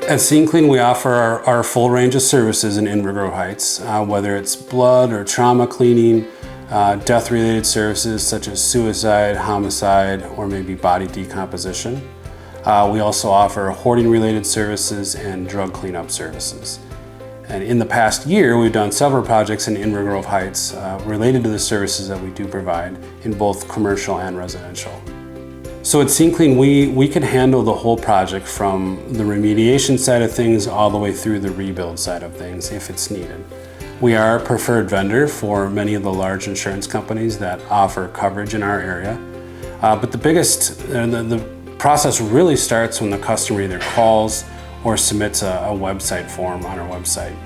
At Scene Clean, we offer our full range of services in Inver Grove Heights, whether it's blood or trauma cleaning, death-related services such as suicide, homicide, or maybe body decomposition. We also offer hoarding-related services and drug cleanup services. And in the past year, we've done several projects in Inver Grove Heights related to the services that we do provide in both commercial and residential. So at Scene Clean, we can handle the whole project from the remediation side of things all the way through the rebuild side of things if it's needed. We are a preferred vendor for many of the large insurance companies that offer coverage in our area. But the process really starts when the customer either calls or submits a website form on our website.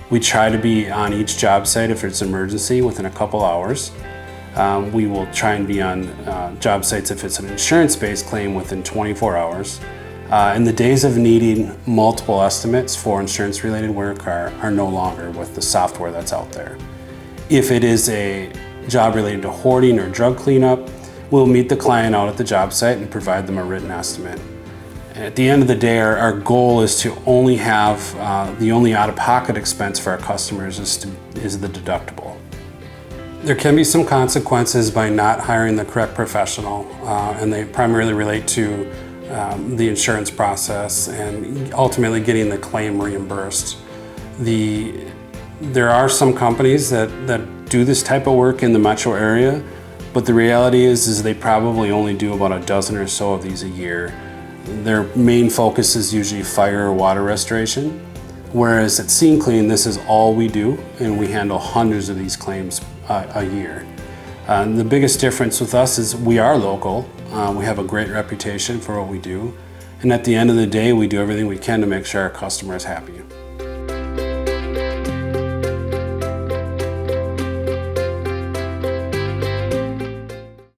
We try to be on each job site if it's an emergency within a couple hours. We will try and be on job sites if it's an insurance-based claim within 24 hours. And the days of needing multiple estimates for insurance-related work are no longer with the software that's out there. If it is a job related to hoarding or drug cleanup, we'll meet the client out at the job site and provide them a written estimate. At the end of the day, our goal is to only have the only out-of-pocket expense for our customers is the deductible. There can be some consequences by not hiring the correct professional, and they primarily relate to the insurance process and ultimately getting the claim reimbursed. There are some companies that do this type of work in the metro area, but the reality is they probably only do about a dozen or so of these a year. Their main focus is usually fire or water restoration, whereas at Scene Clean, this is all we do, and we handle hundreds of these claims a year. The biggest difference with us is we are local. We have a great reputation for what we do, and at the end of the day, we do everything we can to make sure our customer is happy.